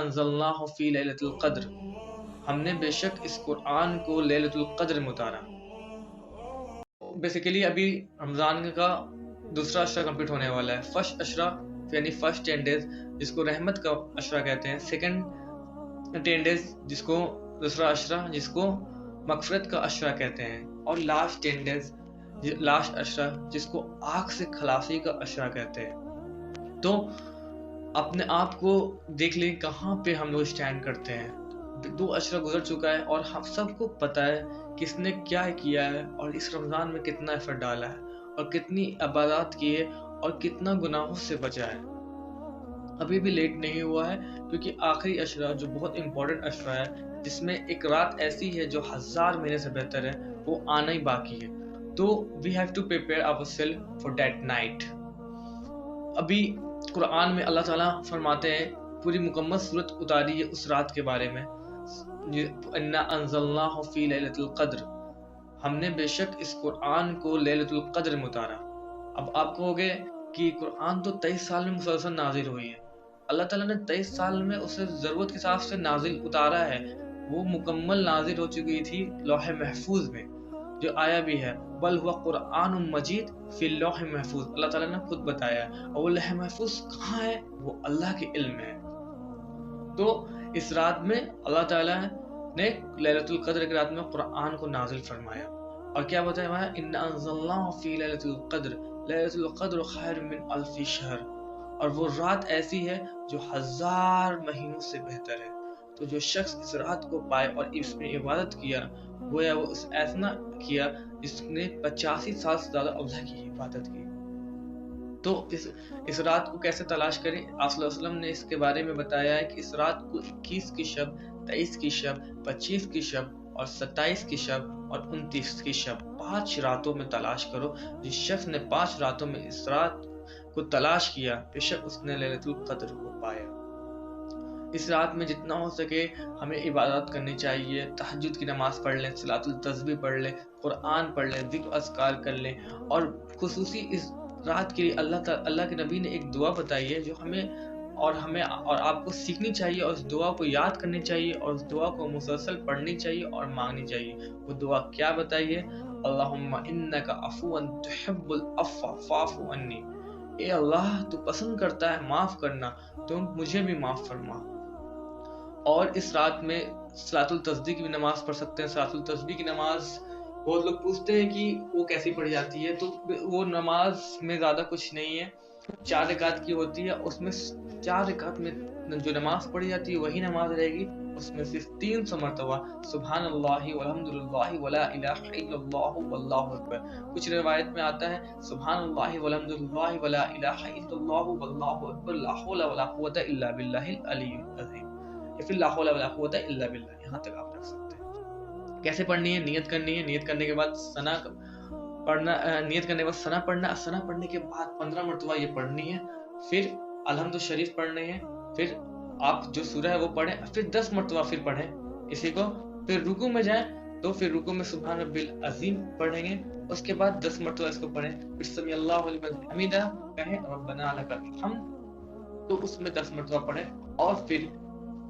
انزلناہ فی لیلۃ القدر، ہم نے بے شک اس قرآن کو لیلۃ القدر میں اتارا۔ بیسیکلی ابھی رمضان کا دوسرا عشرہ کمپلیٹ ہونے والا ہے۔ فرسٹ عشرہ یعنی فرسٹ 10 ڈیز جس کو رحمت کا عشرہ کہتے ہیں، سیکنڈ 10 ڈیز جس کو دوسرا عشرہ جس کو مغفرت کا عشرہ کہتے ہیں، اور لاسٹ 10 ڈیز لاسٹ عشرہ جس کو آگ سے خلاصی کا عشرہ کہتے ہیں۔ تو اپنے آپ کو دیکھ لیں کہاں پہ ہم لوگ اسٹینڈ کرتے ہیں۔ 2 عشرہ گزر چکا ہے اور ہم سب کو پتہ ہے کس نے کیا کیا ہے اور اس رمضان میں کتنا ایفرٹ ڈالا ہے اور کتنی عبادات کی ہے اور کتنا گناہوں سے بچا ہے۔ ابھی بھی لیٹ نہیں ہوا ہے، کیونکہ آخری عشرہ جو بہت امپورٹنٹ عشرہ ہے، جس میں ایک رات ایسی ہے جو 1000 مہینے سے بہتر ہے، وہ آنا ہی باقی ہے۔ تو we have to prepare ourselves for that night۔ ابھی قرآن میں اللہ تعالیٰ فرماتے ہیں، پوری مکمل صورت اتاری ہے اس رات کے بارے میں، انا انزلناہ فی لیلۃ القدر، ہم نے بے شک اس قرآن کو لیلۃ القدر میں اتارا۔ اب آپ کہو گے کہ قرآن تو 23 سال میں مسلسل نازل ہوئی ہے۔ اللہ تعالیٰ نے 23 سال میں اسے ضرورت کے حساب سے نازل اتارا ہے، وہ مکمل نازل ہو چکی تھی لوح محفوظ میں، جو آیا بھی ہے بل ہوا قرآن مجید فی اللوح محفوظ، اللہ تعالیٰ نے خود بتایا ہے۔ اور وہ لوح محفوظ کہاں ہے؟ وہ اللہ کے علم میں ہے۔ تو اس رات میں اللہ تعالیٰ نے لیلۃ القدر کی رات میں قرآن کو نازل فرمایا، اور کیا بتایا؟ انا انزلناہ فی لیلۃ القدر، لیلۃ القدر خیر من الف شہر، اور وہ رات ایسی ہے جو 1000 مہینوں سے بہتر ہے۔ تو جو شخص اس رات کو پائے اور اس میں عبادت کیا، گویا وہ ایسا کیا جس نے 85 سال سے زیادہ اللہ کی عبادت کی۔ تو اس رات کو کیسے تلاش کریں؟ آپ صلی اللہ علیہ وسلم نے اس کے بارے میں بتایا ہے کہ اس رات کو 21 کی شب، 23 کی شب، 25 کی شب اور 27 کی شب اور 29 کی شب، 5 راتوں میں تلاش کرو۔ جس شخص نے 5 راتوں میں اس رات کو تلاش کیا، بے شک اس نے لیلۃ القدر کو پایا۔ اس رات میں جتنا ہو سکے ہمیں عبادت کرنی چاہیے، تہجد کی نماز پڑھ لیں، صلاۃ التسبیح پڑھ لیں، قرآن پڑھ لیں، ذکر اذکار کر لیں، اور خصوصی اس رات کے لیے اللہ کے نبی نے ایک دعا بتائی ہے جو ہمیں اور آپ کو سیکھنی چاہیے، اور اس دعا کو یاد کرنی چاہیے، اور اس دعا کو مسلسل پڑھنی چاہیے اور مانگنی چاہیے۔ وہ دعا کیا بتائیے؟ اللہم انک عفو تحب العفو فاعف عنی، اے اللہ تو پسند کرتا ہے معاف کرنا، تو مجھے بھی معاف فرما۔ اور اس رات میں صلاۃ التسبیح کی بھی نماز پڑھ سکتے ہیں۔ صلاۃ التسبیح کی نماز بہت لوگ پوچھتے ہیں کہ وہ کیسی پڑھی جاتی ہے، تو وہ نماز میں زیادہ کچھ نہیں ہے، 4 رکعت کی ہوتی ہے۔ اس میں 4 رکعت میں جو نماز پڑھی جاتی ہے وہی نماز رہے گی۔ اس میں صرف 300 مرتبہ سبحان اللہ والحمد للہ ولا الہ الا اللہ واللہ اکبر۔ کچھ روایت میں آتا ہے سبحان اللہ والحمد للہ ولا الہ الا اللہ واللہ اکبر، لا حول ولا قوۃ الا باللہ العلی العظیم، یا پھر لا حول ولا قوۃ الا باللہ، یہاں تک آپ رکھ سکتے ہیں۔ کیسے پڑھنی ہے؟ نیت کرنی ہے، نیت کرنے کے بعد ثنا پڑھنا، نیت کرنے کے بعد ثنا پڑھنا، ثنا پڑھنے کے بعد 15 مرتبہ یہ پڑھنی ہے، پھر الحمد شریف پڑھنے ہیں، پھر آپ جو سورہ ہے وہ پڑھیں، پھر 10 مرتبہ پھر پڑھیں اسی کو، پھر رکوع میں جائیں تو پھر رکوع میں سبحان ربی العظیم پڑھیں گے، اس کے بعد 10 مرتبہ اس کو پڑھیں، پھر سمی اللہ لمن حمیدہ کہیں ربنا لک الحمد، تو اس میں 10 مرتبہ پڑھیں، اور پھر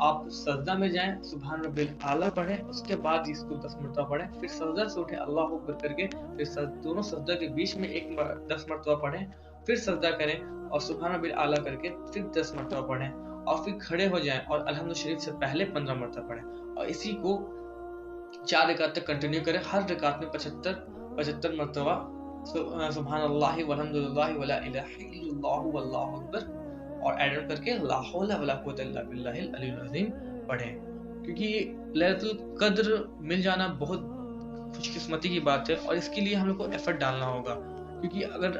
آپ سجدہ میں جائیں سبحان ربی الاعلیٰ پڑھیں، اس کے بعد اس کو 10 مرتبہ پڑھیں، پھر سجدہ سے اٹھیں اللہ اکبر کر کے، پھر دونوں سجدہ کے بیچ میں 10 مرتبہ پڑھیں، پھر سجدہ کریں اور سبحان ربی الاعلیٰ کر کے پھر 10 مرتبہ پڑھیں، اور پھر کھڑے ہو جائیں اور الحمد شریف سے پہلے 15 مرتبہ پڑھیں، اور اسی کو 4 رکعت تک کنٹینیو کریں۔ ہر رکعت میں 75 مرتبہ سبحان اللہ والحمد للہ ولا الہ الا اللہ واللہ اکبر اور ایڈ کر کے لا حول ولا قوۃ الا باللہ العلی العظیم پڑھیں، کیونکہ لیلۃ القدر مل جانا بہت خوش قسمتی کی بات ہے، اور اس کے لیے ہم لوگ کو ایفرٹ ڈالنا ہوگا، کیونکہ اگر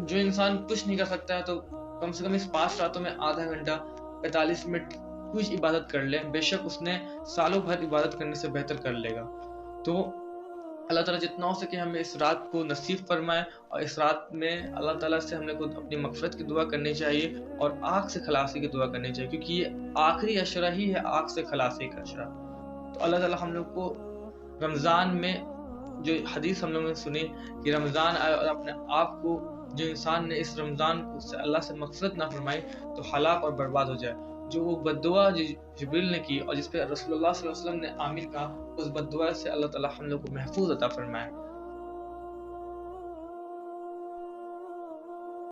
جو انسان کچھ نہیں کر سکتا ہے تو کم سے کم اس 5 راتوں میں آدھا گھنٹہ 45 منٹ کچھ عبادت کر لے، بے شک اس نے سالوں بھر عبادت کرنے سے بہتر کر لے گا۔ تو اللہ تعالیٰ جتنا ہو سکے ہمیں اس رات کو نصیب فرمائے، اور اس رات میں اللہ تعالیٰ سے ہم نے کو اپنی مغفرت کی دعا کرنی چاہیے اور آگ سے خلاصی کی دعا کرنی چاہیے، کیونکہ یہ آخری عشرہ ہی ہے آگ سے خلاصی کا عشرہ۔ تو اللہ تعالیٰ ہم لوگ کو رمضان میں جو حدیث ہم لوگوں نے سنی کہ رمضان آئے اور اپنے آپ کو جو انسان نے اس رمضان کو سے اللہ سے مغفرت نہ فرمائی تو ہلاک اور برباد ہو جائے، جو وہ بددعا جبریل نے کی اور جس پہ رسول اللہ صلی اللہ علیہ وسلم نے آمین کہا، اس بددعا سے اللہ تعالیٰ ہم لوگ کو محفوظ عطا فرمائے.